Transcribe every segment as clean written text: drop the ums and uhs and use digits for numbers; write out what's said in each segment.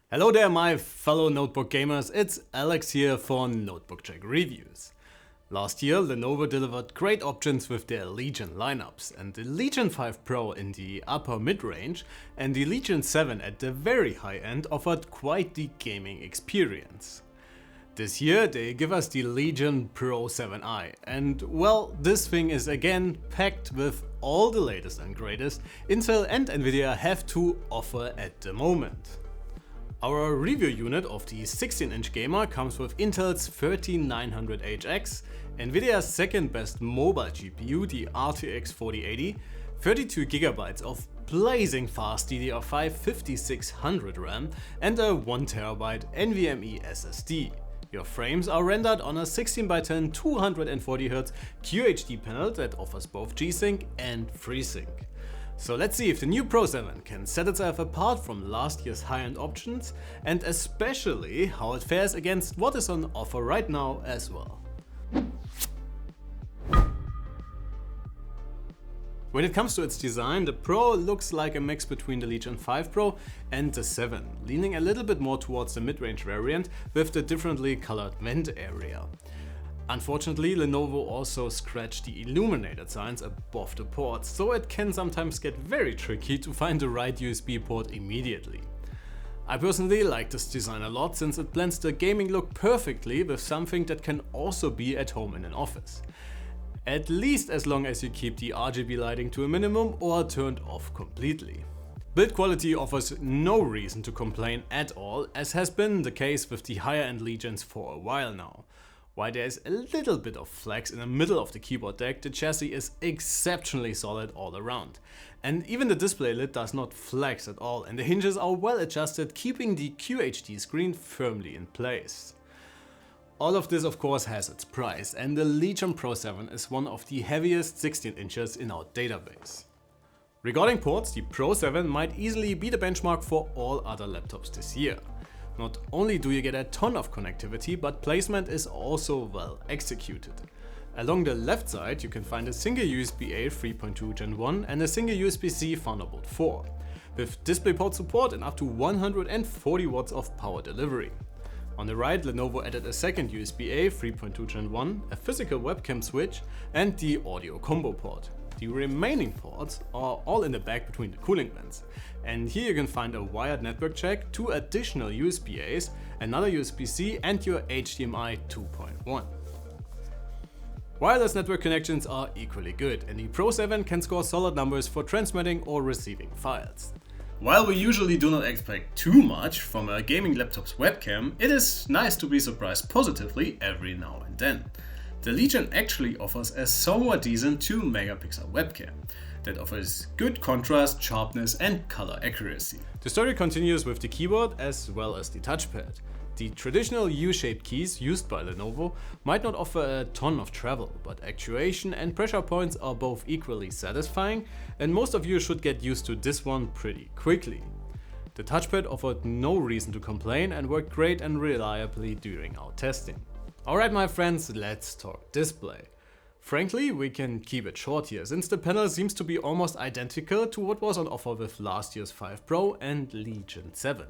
Hello there my fellow notebook gamers, it's Alex here for Notebook Check Reviews. Last year Lenovo delivered great options with their Legion lineups, and the Legion 5 Pro in the upper mid-range and the Legion 7 at the very high end offered quite the gaming experience. This year they give us the Legion Pro 7i, and well, this thing is again packed with all the latest and greatest Intel and Nvidia have to offer at the moment. Our review unit of the 16-inch gamer comes with Intel's 3900HX, Nvidia's second best mobile GPU, the RTX 4080, 32GB of blazing fast DDR5-5600 RAM and a 1TB NVMe SSD. Your frames are rendered on a 16x10 240Hz QHD panel that offers both G-Sync and FreeSync. So let's see if the new Pro 7 can set itself apart from last year's high-end options, and especially how it fares against what is on offer right now as well. When it comes to its design, the Pro looks like a mix between the Legion 5 Pro and the 7, leaning a little bit more towards the mid-range variant with the differently colored vent area. Unfortunately, Lenovo also scratched the illuminated signs above the ports, so it can sometimes get very tricky to find the right USB port immediately. I personally like this design a lot since it blends the gaming look perfectly with something that can also be at home in an office. At least as long as you keep the RGB lighting to a minimum or turned off completely. Build quality offers no reason to complain at all, as has been the case with the higher end Legions for a while now. While there is a little bit of flex in the middle of the keyboard deck, the chassis is exceptionally solid all around. And even the display lid does not flex at all, and the hinges are well adjusted, keeping the QHD screen firmly in place. All of this of course has its price, and the Legion Pro 7 is one of the heaviest 16 inches in our database. Regarding ports, the Pro 7 might easily be the benchmark for all other laptops this year. Not only do you get a ton of connectivity, but placement is also well executed. Along the left side you can find a single USB-A 3.2 Gen 1 and a single USB-C Thunderbolt 4, with DisplayPort support and up to 140 watts of power delivery. On the right, Lenovo added a second USB-A 3.2 Gen 1, a physical webcam switch and the audio combo port. The remaining ports are all in the back between the cooling vents, and here you can find a wired network jack, 2 additional USB-As, another USB-C and your HDMI 2.1. Wireless network connections are equally good, and the Pro 7 can score solid numbers for transmitting or receiving files. While we usually do not expect too much from a gaming laptop's webcam, it is nice to be surprised positively every now and then. The Legion actually offers a somewhat decent 2 megapixel webcam that offers good contrast, sharpness and color accuracy. The story continues with the keyboard as well as the touchpad. The traditional U-shaped keys used by Lenovo might not offer a ton of travel, but actuation and pressure points are both equally satisfying, and most of you should get used to this one pretty quickly. The touchpad offered no reason to complain and worked great and reliably during our testing. Alright my friends, let's talk display. Frankly, we can keep it short here, since the panel seems to be almost identical to what was on offer with last year's 5 Pro and Legion 7.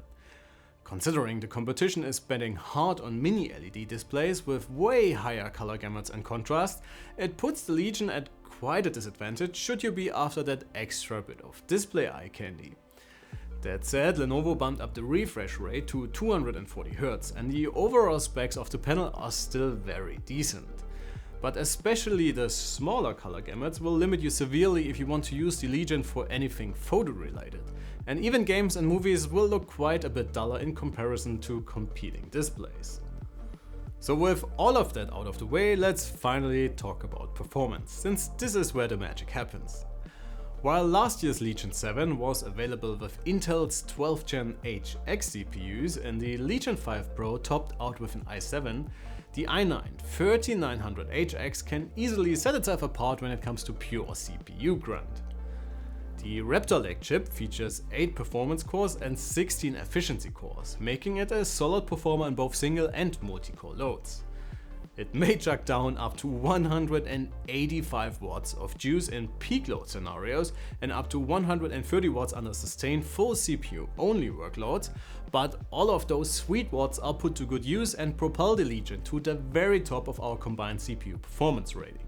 Considering the competition is betting hard on mini LED displays with way higher color gamuts and contrast, it puts the Legion at quite a disadvantage should you be after that extra bit of display eye candy. That said, Lenovo bumped up the refresh rate to 240Hz, and the overall specs of the panel are still very decent. But especially the smaller color gamuts will limit you severely if you want to use the Legion for anything photo related, and even games and movies will look quite a bit duller in comparison to competing displays. So with all of that out of the way, let's finally talk about performance, since this is where the magic happens. While last year's Legion 7 was available with Intel's 12th Gen HX CPUs and the Legion 5 Pro topped out with an i7, the i9 3900HX can easily set itself apart when it comes to pure CPU grunt. The Raptor-Lake chip features 8 performance cores and 16 efficiency cores, making it a solid performer in both single and multi-core loads. It may chuck down up to 185 watts of juice in peak load scenarios and up to 130 watts under sustained full CPU only workloads, but all of those sweet watts are put to good use and propel the Legion to the very top of our combined CPU performance rating.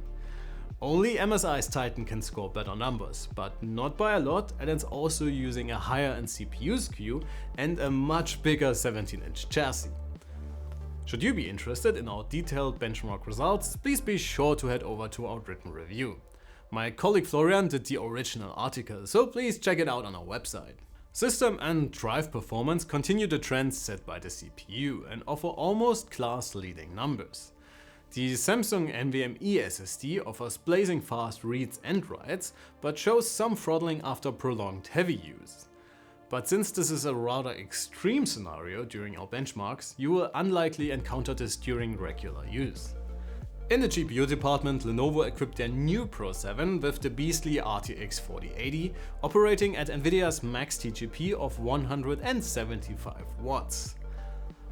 Only MSI's Titan can score better numbers, but not by a lot, and it's also using a higher end CPU SKU and a much bigger 17-inch chassis. Should you be interested in our detailed benchmark results, please be sure to head over to our written review. My colleague Florian did the original article, so please check it out on our website. System and drive performance continue the trends set by the CPU and offer almost class-leading numbers. The Samsung NVMe SSD offers blazing fast reads and writes, but shows some throttling after prolonged heavy use. But since this is a rather extreme scenario during our benchmarks, you will unlikely encounter this during regular use. In the GPU department, Lenovo equipped their new Pro 7 with the beastly RTX 4080, operating at Nvidia's max TGP of 175 watts.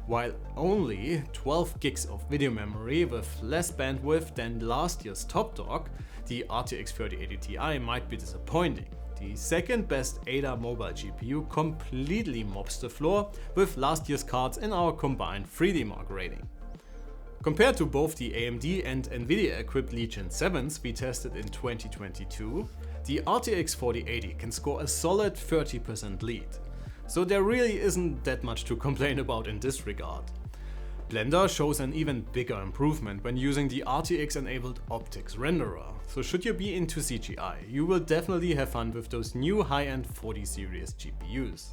While only 12 gigs of video memory with less bandwidth than last year's top dog, the RTX 3080 Ti might be disappointing. The second best ADA mobile GPU completely mops the floor with last year's cards in our combined 3D Mark rating. Compared to both the AMD and Nvidia equipped Legion 7s we tested in 2022, the RTX 4080 can score a solid 30% lead. So there really isn't that much to complain about in this regard. Blender shows an even bigger improvement when using the RTX enabled optics renderer, so should you be into CGI, you will definitely have fun with those new high-end 40 series GPUs.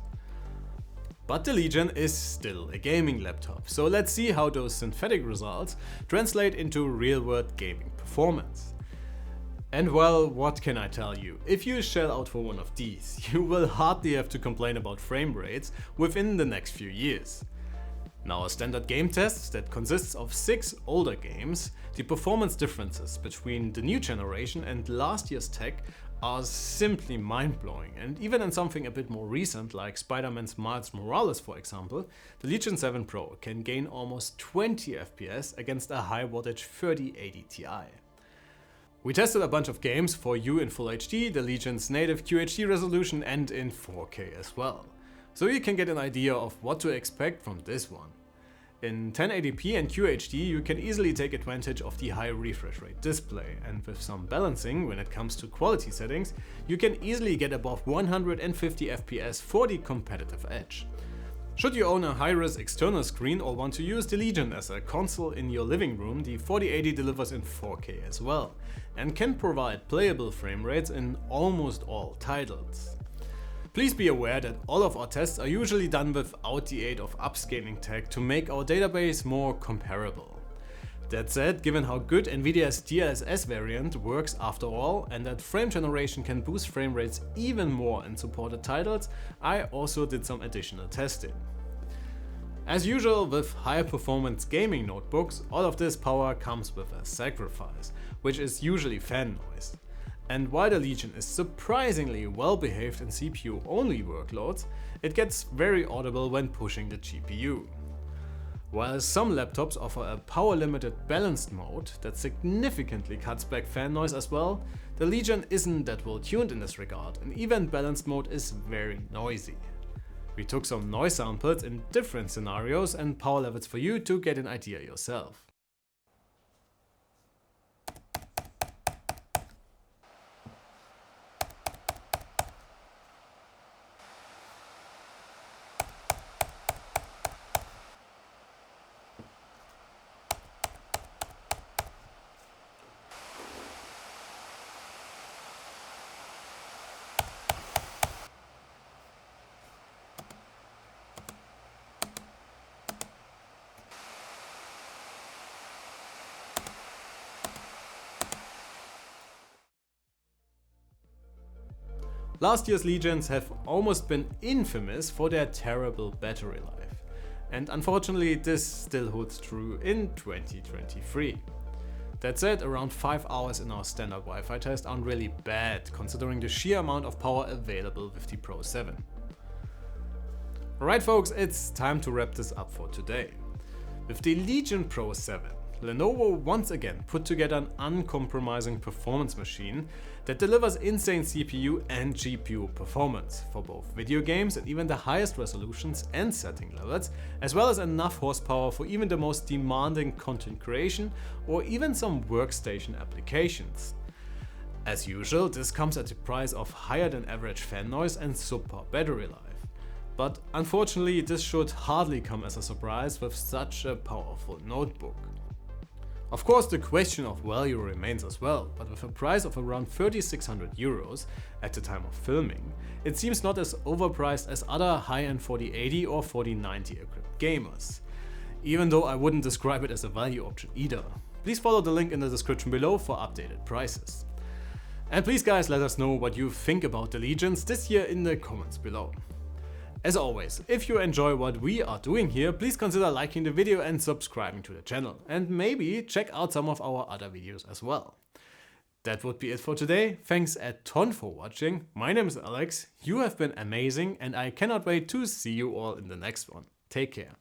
But the Legion is still a gaming laptop, so let's see how those synthetic results translate into real-world gaming performance. And well, what can I tell you? If you shell out for one of these, you will hardly have to complain about frame rates within the next few years. Now, a standard game test that consists of 6 older games, the performance differences between the new generation and last year's tech are simply mind-blowing, and even in something a bit more recent like Spider-Man's Miles Morales for example, the Legion 7 Pro can gain almost 20 FPS against a high wattage 3080 Ti. We tested a bunch of games for you in Full HD, the Legion's native QHD resolution, and in 4K as well. So you can get an idea of what to expect from this one. In 1080p and QHD you can easily take advantage of the high refresh rate display, and with some balancing when it comes to quality settings, you can easily get above 150 FPS for the competitive edge. Should you own a high-res external screen or want to use the Legion as a console in your living room, the 4080 delivers in 4K as well, and can provide playable frame rates in almost all titles. Please be aware that all of our tests are usually done without the aid of upscaling tech to make our database more comparable. That said, given how good Nvidia's DLSS variant works after all, and that frame generation can boost frame rates even more in supported titles, I also did some additional testing. As usual with high performance gaming notebooks, all of this power comes with a sacrifice, which is usually fan noise. And while the Legion is surprisingly well behaved in CPU only workloads, it gets very audible when pushing the GPU. While some laptops offer a power limited balanced mode that significantly cuts back fan noise as well, the Legion isn't that well tuned in this regard, and even balanced mode is very noisy. We took some noise samples in different scenarios and power levels for you to get an idea yourself. Last year's Legions have almost been infamous for their terrible battery life, and unfortunately this still holds true in 2023. That said, around 5 hours in our standard Wi-Fi test aren't really bad considering the sheer amount of power available with the Pro 7. Alright folks, it's time to wrap this up for today. With the Legion Pro 7, Lenovo once again put together an uncompromising performance machine that delivers insane CPU and GPU performance for both video games and even the highest resolutions and setting levels, as well as enough horsepower for even the most demanding content creation or even some workstation applications. As usual, this comes at the price of higher than average fan noise and subpar battery life. But unfortunately, this should hardly come as a surprise with such a powerful notebook. Of course, the question of value remains as well, but with a price of around 3,600 euros at the time of filming, it seems not as overpriced as other high-end 4080 or 4090 equipped gamers. Even though I wouldn't describe it as a value option either. Please follow the link in the description below for updated prices. And please guys, let us know what you think about the Legions this year in the comments below. As always, if you enjoy what we are doing here, please consider liking the video and subscribing to the channel, and maybe check out some of our other videos as well. That would be it for today. Thanks a ton for watching. My name is Alex, you have been amazing, and I cannot wait to see you all in the next one. Take care.